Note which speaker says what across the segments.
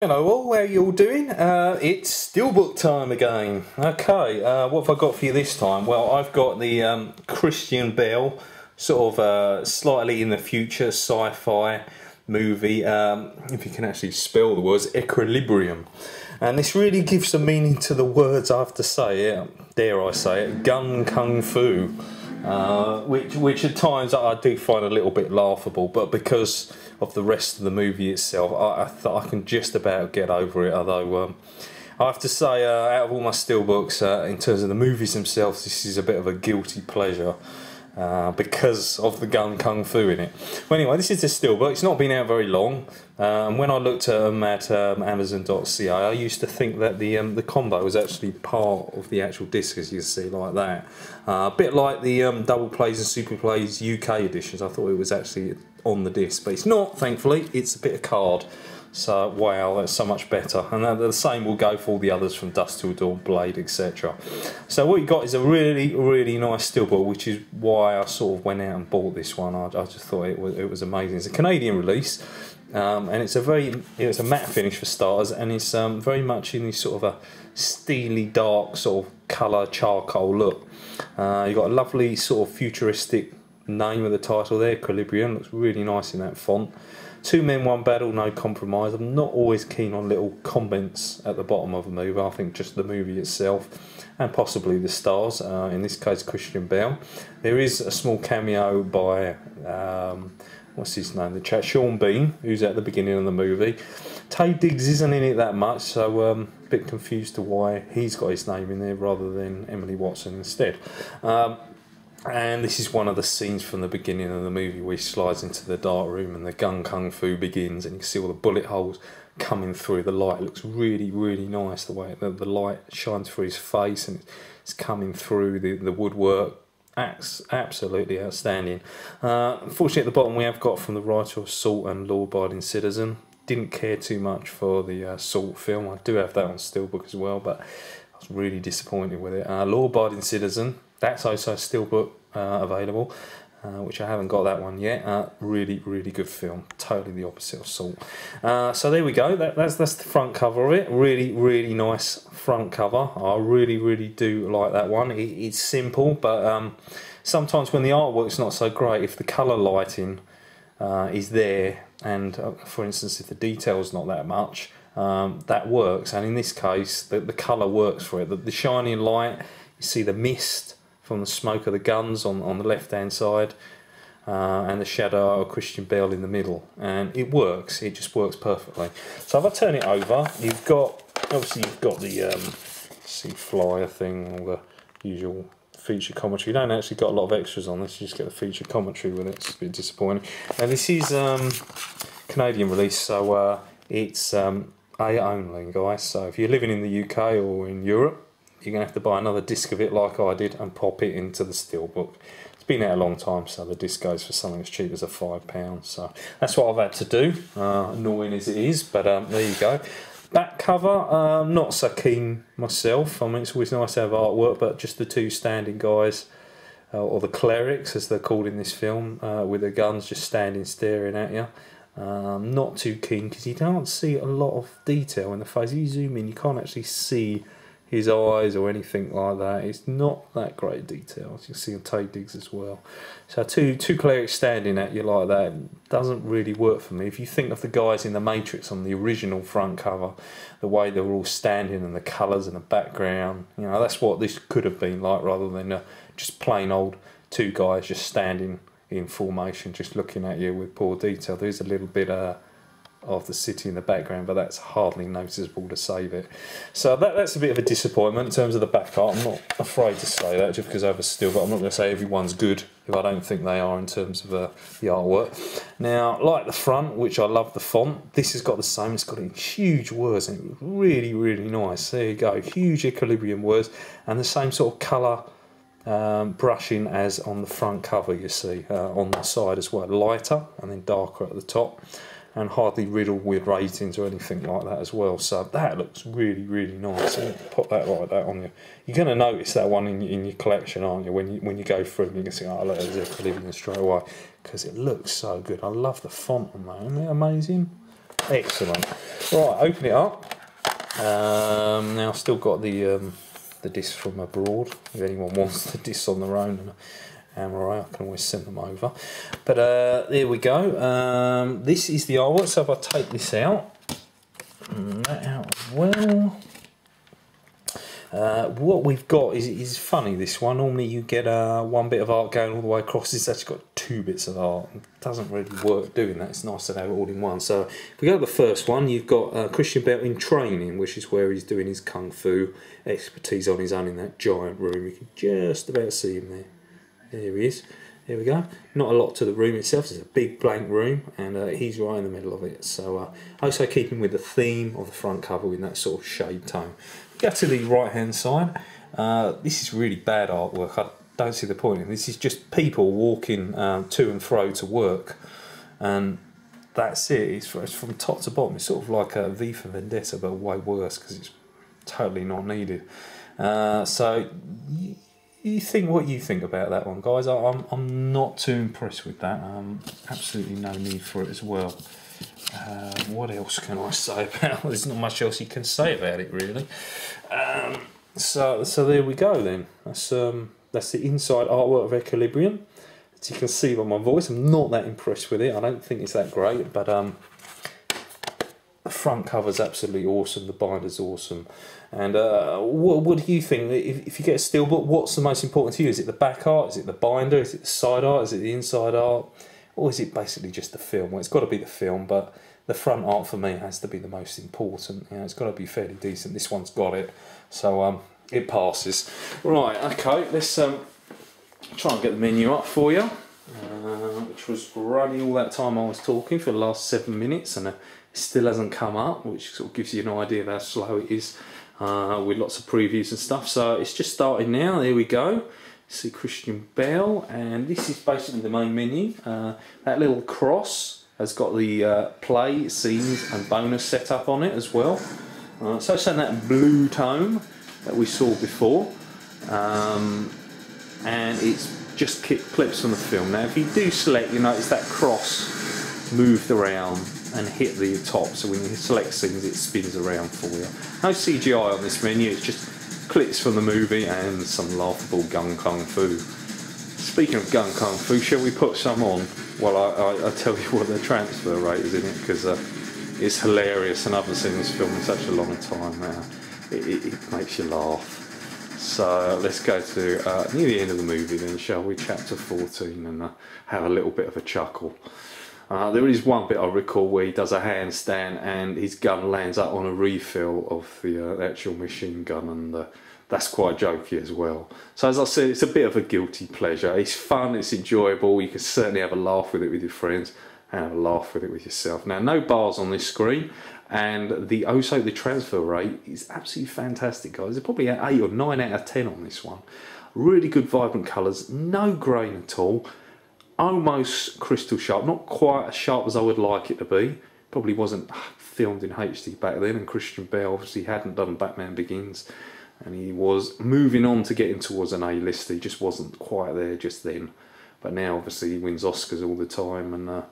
Speaker 1: Hello all, how are you all doing? It's Steelbook time again. Okay, what have I got for you this time? Well, I've got the Christian Bale, sort of slightly in the future sci-fi movie, if you can actually spell the words, Equilibrium. And this really gives some meaning to the words, I have to say it, dare I say it, gun kung fu. Which at times I do find a little bit laughable, but because of the rest of the movie itself, I can just about get over it. Although I have to say, out of all my Steelbooks, in terms of the movies themselves, this is a bit of a guilty pleasure. Because of the gun kung fu in it. Well, anyway, this is the Steelbook. It's not been out very long. And when I looked at them at Amazon.ca, I used to think that the combo was actually part of the actual disc, as you can see, like that. A bit like the double plays and super plays UK editions. I thought it was actually on the disc, but it's not. Thankfully, it's a bit of card. So wow, that's so much better, and the same will go for all the others from Dusk Till Dawn, Blade, etc. So what you got is a really nice Steelbook, which is why I sort of went out and bought this one. I just thought it was amazing. It's a Canadian release, and it's a matte finish for starters, and it's very much in this sort of a steely dark sort of colour charcoal look. You've got a lovely sort of futuristic name of the title there, Equilibrium. Looks really nice in that font. Two men, one battle, no compromise. I'm not always keen on little comments at the bottom of a movie. I think just the movie itself and possibly the stars, in this case Christian Bale. There is a small cameo by, what's his name, the chap, Sean Bean, who's at the beginning of the movie. Taye Diggs isn't in it that much, so a bit confused to why he's got his name in there rather than Emily Watson instead. And this is one of the scenes from the beginning of the movie where he slides into the dark room and the gun kung fu begins, and you can see all the bullet holes coming through. The light looks really nice, the way the light shines through his face and it's coming through the woodwork. Absolutely outstanding. Unfortunately, at the bottom we have got from the writer of Salt and Law Abiding Citizen. Didn't care too much for the Salt film. I do have that on Steelbook as well, but I was really disappointed with it. Law Abiding Citizen, that's also a Steelbook available, which I haven't got that one yet. Really good film, totally the opposite of Salt. So there we go, that's the front cover of it. Really nice front cover. I really do like that one. It's simple, but sometimes when the artwork's not so great, if the colour lighting is there, and for instance if the detail's not that much, that works. And in this case the colour works for it. The shining light, you see the mist from the smoke of the guns on the left hand side, and the shadow of Christian Bale in the middle, and it works. It just works perfectly. So if I turn it over, you've got the see flyer thing, all the usual feature commentary. You don't actually got a lot of extras on this, you just get the feature commentary with it. It's a bit disappointing. And this is Canadian release, so it's A only, guys. So if you're living in the UK or in Europe, you're going to have to buy another disc of it like I did and pop it into the Steelbook. It's been out a long time, so the disc goes for something as cheap as £5. So that's what I've had to do, annoying as it is, but there you go. Back cover, not so keen myself. I mean, it's always nice to have artwork, but just the two standing guys, or the clerics as they're called in this film, with their guns just standing staring at you. Not too keen because you don't see a lot of detail in the face. If you zoom in, you can't actually see his eyes or anything like that. It's not that great detail, as you can see on Taye Diggs as well. So two clerics standing at you like that doesn't really work for me. If you think of the guys in The Matrix on the original front cover, the way they were all standing and the colours and the background, you know, that's what this could have been like, rather than just plain old two guys just standing in formation just looking at you with poor detail. There is a little bit of the city in the background, but that's hardly noticeable to save it. So that's a bit of a disappointment in terms of the back art. I'm not afraid to say that just because I have a Steel, but I'm not going to say everyone's good if I don't think they are in terms of the artwork. Now, like the front, which I love the font, this has got the same. It's got huge words and it's really nice. There you go, huge Equilibrium words and the same sort of colour brushing as on the front cover, you see, on the side as well. Lighter and then darker at the top, and hardly riddled with ratings or anything like that as well. So that looks really nice. So pop that like that on you. You're going to notice that one in your collection, aren't you? When you go through, you can see, oh look, there's Equilibrium straight away, because it looks so good. I love the font on that. Isn't it amazing? Excellent. Right, open it up. Now I've still got the discs from abroad. If anyone wants the discs on their own, I can always send them over. But there we go. This is the artwork. So if I take this out, and that out as well. What we've got is funny, this one. Normally you get one bit of art going all the way across. It's actually got two bits of art. It doesn't really work doing that. It's nice to have it all in one. So if we go to the first one, you've got Christian Bale in training, which is where he's doing his kung fu expertise on his own in that giant room. You can just about see him there. There he is. There we go. Not a lot to the room itself. It's a big blank room, and he's right in the middle of it. So also keeping with the theme of the front cover in that sort of shade tone. Go to the right hand side. This is really bad artwork. I don't see the point in this. Is just people walking to and fro to work, and that's it. It's from top to bottom. It's sort of like a V for Vendetta, but way worse because it's totally not needed. So you think what you think about that one, guys. I'm not too impressed with that. Absolutely no need for it as well. What else can I say about it? There's not much else you can say about it, really. So there we go then. That's the inside artwork of Equilibrium. As you can see by my voice, I'm not that impressed with it. I don't think it's that great, but the front cover's absolutely awesome. The binder's awesome. And what do you think? If you get a steelbook, what's the most important to you? Is it the back art? Is it the binder? Is it the side art? Is it the inside art? Or is it basically just the film? Well, it's got to be the film, but the front art for me has to be the most important. You know, it's got to be fairly decent. This one's got it, so it passes. Right, okay, let's try and get the menu up for you, which was running all that time I was talking for the last 7 minutes, and it still hasn't come up, which sort of gives you an idea of how slow it is with lots of previews and stuff. So it's just starting now. There we go. See Christian Bale, and this is basically the main menu. That little cross has got the play, scenes and bonus set up on it as well. So it's in that blue tone that we saw before, and it's just clips from the film. Now if you do select, you notice that cross moved around and hit the top, so when you select scenes it spins around for you. No CGI on this menu, it's just clips from the movie and some laughable gun kung fu. Speaking of gun kung fu, shall we put some on? Well, I tell you what the transfer rate is in it, because it's hilarious, and I haven't seen this film in such a long time now. It makes you laugh. So let's go to near the end of the movie then, shall we? Chapter 14, and have a little bit of a chuckle. There is one bit I recall where he does a handstand and his gun lands up on a refill of the actual machine gun, and that's quite jokey as well. So as I said, it's a bit of a guilty pleasure. It's fun, it's enjoyable, you can certainly have a laugh with it with your friends and have a laugh with it with yourself. Now, no bars on this screen, and also the transfer rate is absolutely fantastic, guys. It's probably an 8 or 9 out of 10 on this one. Really good vibrant colours, no grain at all. Almost crystal sharp, not quite as sharp as I would like it to be. Probably wasn't filmed in HD back then, and Christian Bale obviously hadn't done Batman Begins, and he was moving on to getting towards an A-list. He just wasn't quite there just then, but now obviously he wins Oscars all the time, and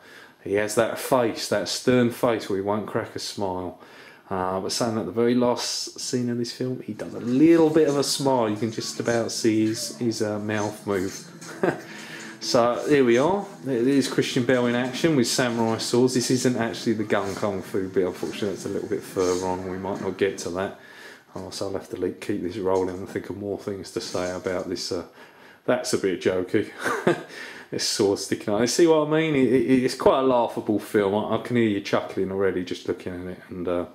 Speaker 1: he has that face, that stern face where he won't crack a smile. But saying that, the very last scene of this film, he does a little bit of a smile. You can just about see his mouth move. So there we are. There's Christian Bale in action with samurai swords. This isn't actually the gun kung fu bit, unfortunately. It's a little bit further on. We might not get to that. So I'll have to keep this rolling and think of more things to say about this. That's a bit jokey. This sword sticking out. You see what I mean? It's quite a laughable film. I can hear you chuckling already just looking at it. And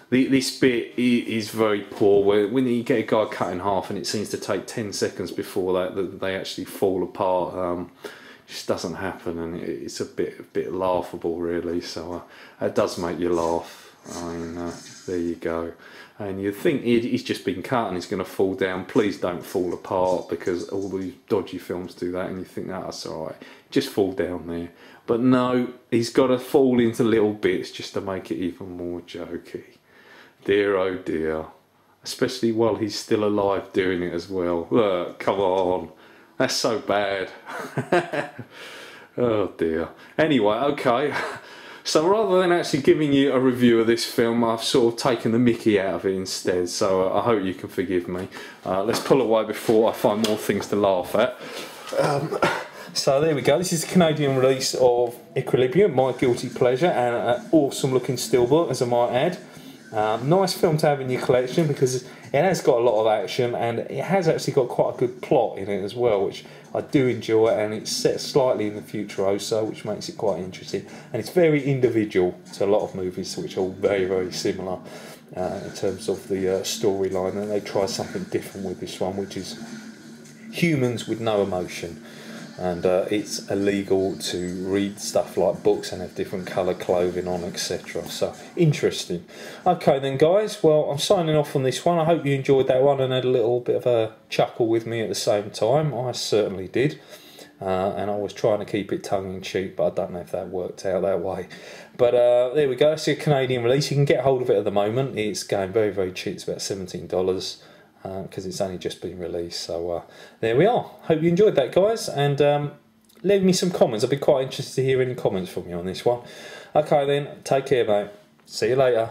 Speaker 1: this bit is very poor, where when you get a guy cut in half and it seems to take 10 seconds before that they actually fall apart. It just doesn't happen, and it's a bit laughable, really. So it does make you laugh. I mean, there you go. And you think he's just been cut and he's going to fall down. Please don't fall apart, because all these dodgy films do that, and you think, oh, that's alright, just fall down there. But no, he's got to fall into little bits just to make it even more jokey. Dear oh dear. Especially while he's still alive doing it as well. Look, come on. That's so bad. Oh dear. Anyway, okay. So rather than actually giving you a review of this film, I've sort of taken the mickey out of it instead, so I hope you can forgive me. Let's pull away before I find more things to laugh at. So there we go, this is a Canadian release of Equilibrium, my guilty pleasure, and an awesome looking steelbook, as I might add. Nice film to have in your collection because it has got a lot of action and it has actually got quite a good plot in it as well, which I do enjoy, and it's set slightly in the future also, which makes it quite interesting, and it's very individual to a lot of movies which are all very similar in terms of the storyline, and they try something different with this one, which is humans with no emotion. And it's illegal to read stuff like books and have different coloured clothing on, etc. So, interesting. Okay then guys, well, I'm signing off on this one. I hope you enjoyed that one and had a little bit of a chuckle with me at the same time. I certainly did. And I was trying to keep it tongue-in-cheek, but I don't know if that worked out that way. But there we go, it's a Canadian release. You can get hold of it at the moment. It's going very cheap, it's about $17. Because it's only just been released, so there we are. Hope you enjoyed that, guys, and leave me some comments. I'd be quite interested to hear any comments from you on this one. Okay then, take care, mate. See you later.